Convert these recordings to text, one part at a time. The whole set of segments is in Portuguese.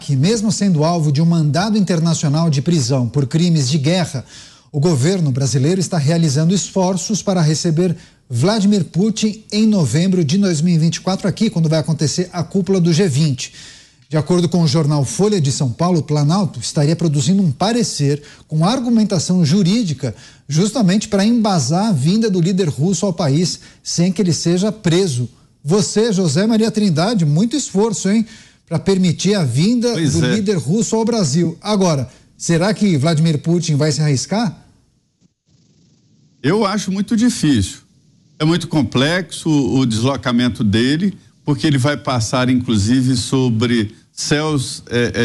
Que, mesmo sendo alvo de um mandado internacional de prisão por crimes de guerra, o governo brasileiro está realizando esforços para receber Vladimir Putin em novembro de 2024 aqui, quando vai acontecer a cúpula do G20. De acordo com o jornal Folha de São Paulo, o Planalto estaria produzindo um parecer com argumentação jurídica justamente para embasar a vinda do líder russo ao país sem que ele seja preso. Você, José Maria Trindade, muito esforço, hein? Para permitir a vinda do líder russo ao Brasil. Agora, será que Vladimir Putin vai se arriscar? Eu acho muito difícil. É muito complexo o deslocamento dele, porque ele vai passar, inclusive, sobre céus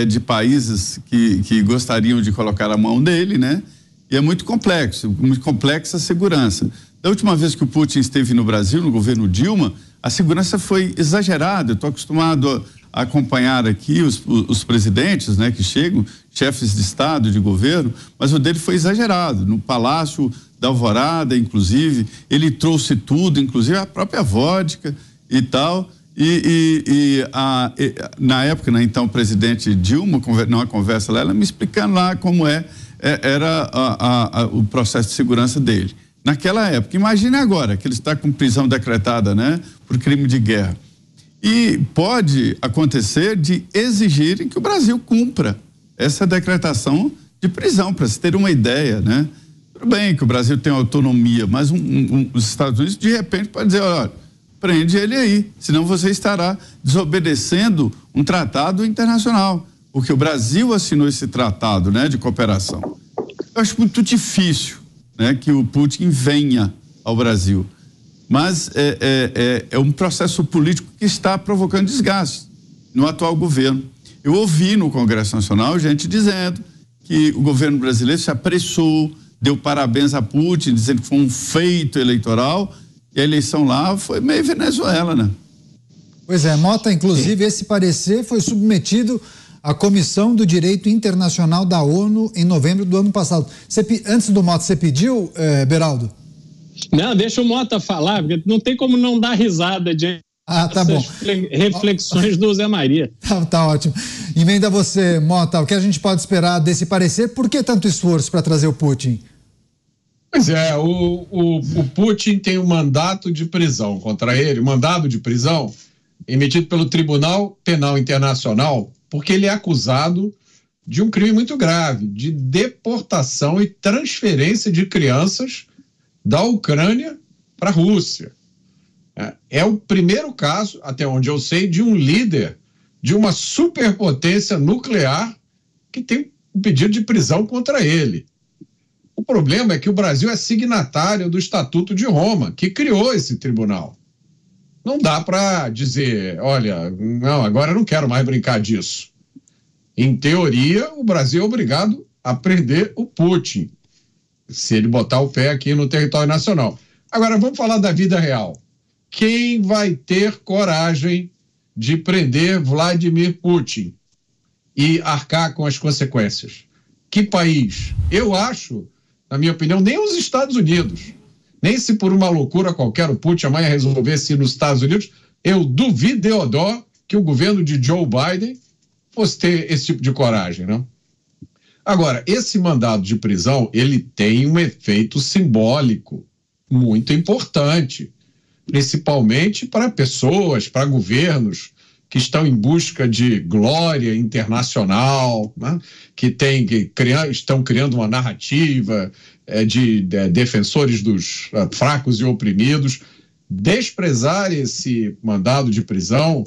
de países que gostariam de colocar a mão dele, né? E é muito complexa a segurança. Da última vez que o Putin esteve no Brasil, no governo Dilma, a segurança foi exagerada. Eu estou acostumado a acompanhar aqui os presidentes, né, que chegam, chefes de Estado, de governo, mas o dele foi exagerado. No Palácio da Alvorada, inclusive, ele trouxe tudo, inclusive a própria vodka e tal. Na época, né, então, o presidente Dilma, numa conversa lá, ela me explicando lá como era o processo de segurança dele. Naquela época, imagine agora que ele está com prisão decretada, né, por crime de guerra. E pode acontecer de exigirem que o Brasil cumpra essa decretação de prisão, para se ter uma ideia, né? Tudo bem que o Brasil tem autonomia, mas os Estados Unidos, de repente, pode dizer, olha, prende ele aí, senão você estará desobedecendo um tratado internacional, porque o Brasil assinou esse tratado, né, de cooperação. Eu acho muito difícil, né, que o Putin venha ao Brasil. Mas é um processo político que está provocando desgaste no atual governo. Eu ouvi no Congresso Nacional gente dizendo que o governo brasileiro se apressou, deu parabéns a Putin, dizendo que foi um feito eleitoral, e a eleição lá foi meio Venezuela, né? Pois é, Mota, inclusive, esse parecer foi submetido à Comissão do Direito Internacional da ONU em novembro do ano passado. Antes do Mota, você pediu, Beraldo? Não, deixa o Mota falar, porque não tem como não dar risada de tá bom. Reflexões do Zé Maria. Tá ótimo. Emenda você, Mota, o que a gente pode esperar desse parecer? Por que tanto esforço para trazer o Putin? Pois é, o Putin tem um mandato de prisão contra ele, mandado de prisão emitido pelo Tribunal Penal Internacional, porque ele é acusado de um crime muito grave, de deportação e transferência de crianças da Ucrânia para a Rússia. É o primeiro caso, até onde eu sei, de um líder de uma superpotência nuclear que tem um pedido de prisão contra ele. O problema é que o Brasil é signatário do Estatuto de Roma, que criou esse tribunal. Não dá para dizer, olha, não, agora eu não quero mais brincar disso. Em teoria, o Brasil é obrigado a prender o Putin, se ele botar o pé aqui no território nacional. Agora, vamos falar da vida real. Quem vai ter coragem de prender Vladimir Putin e arcar com as consequências? Que país? Eu acho, na minha opinião, nem os Estados Unidos. Nem se por uma loucura qualquer o Putin amanhã resolvesse ir nos Estados Unidos, eu duvido, Deodó, que o governo de Joe Biden fosse ter esse tipo de coragem, não? Agora, esse mandado de prisão, ele tem um efeito simbólico muito importante, principalmente para pessoas, para governos que estão em busca de glória internacional, né? que estão criando uma narrativa de defensores dos fracos e oprimidos. Desprezar esse mandado de prisão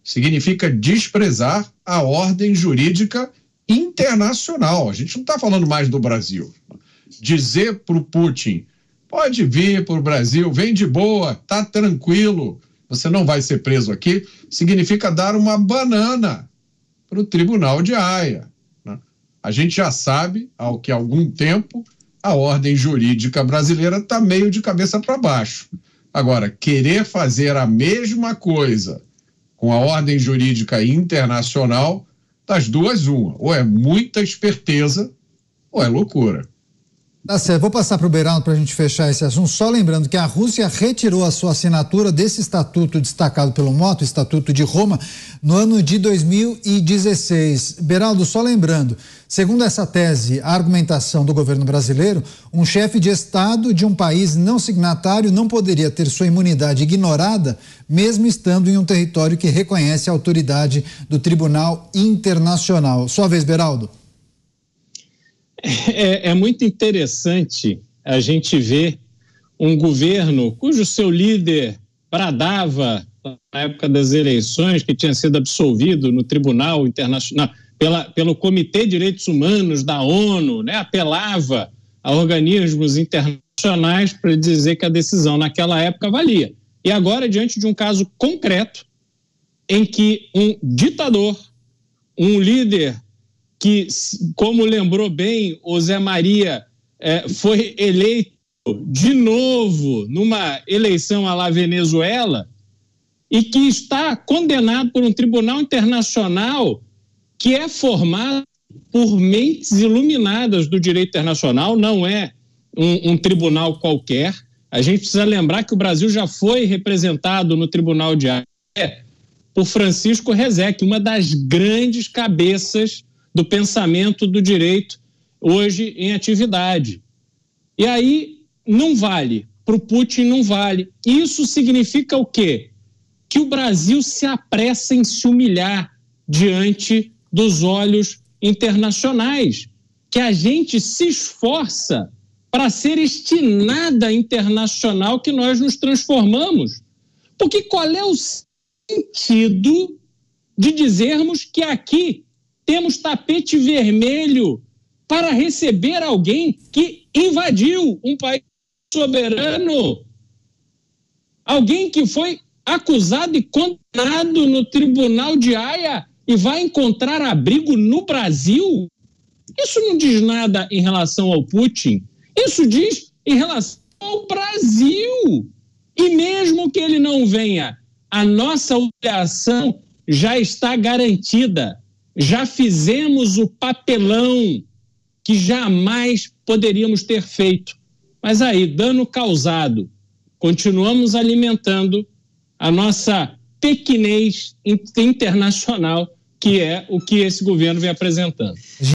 significa desprezar a ordem jurídica internacional. A gente não está falando mais do Brasil. Dizer para o Putin, pode vir para o Brasil, vem de boa, tá tranquilo, você não vai ser preso aqui, significa dar uma banana para o Tribunal de Haia, né? A gente já sabe, há algum tempo, a ordem jurídica brasileira está meio de cabeça para baixo. Agora, querer fazer a mesma coisa com a ordem jurídica internacional, das duas, uma. Ou é muita esperteza, ou é loucura. Tá certo, vou passar para o Beraldo para a gente fechar esse assunto, só lembrando que a Rússia retirou a sua assinatura desse estatuto destacado pelo Mota, o Estatuto de Roma, no ano de 2016. Beraldo, só lembrando, segundo essa tese, a argumentação do governo brasileiro, um chefe de Estado de um país não signatário não poderia ter sua imunidade ignorada, mesmo estando em um território que reconhece a autoridade do Tribunal Internacional. Sua vez, Beraldo. É muito interessante a gente ver um governo cujo seu líder bradava na época das eleições, que tinha sido absolvido no Tribunal Internacional, pelo Comitê de Direitos Humanos da ONU, né? Apelava a organismos internacionais para dizer que a decisão naquela época valia. E agora, diante de um caso concreto, em que um ditador, um líder que, como lembrou bem o Zé Maria, foi eleito de novo numa eleição à la Venezuela e que está condenado por um tribunal internacional que é formado por mentes iluminadas do direito internacional, não é um tribunal qualquer. A gente precisa lembrar que o Brasil já foi representado no Tribunal de Haia por Francisco Rezec, uma das grandes cabeças do pensamento do direito hoje em atividade. E aí não vale, para o Putin não vale. Isso significa o quê? Que o Brasil se apressa em se humilhar diante dos olhos internacionais, que a gente se esforça para ser este nada internacional que nós nos transformamos. Porque qual é o sentido de dizermos que aqui temos tapete vermelho para receber alguém que invadiu um país soberano? Alguém que foi acusado e condenado no Tribunal de Haia e vai encontrar abrigo no Brasil? Isso não diz nada em relação ao Putin. Isso diz em relação ao Brasil. E mesmo que ele não venha, a nossa humilhação já está garantida. Já fizemos o papelão que jamais poderíamos ter feito. Mas aí, dano causado, continuamos alimentando a nossa pequenez internacional, que é o que esse governo vem apresentando.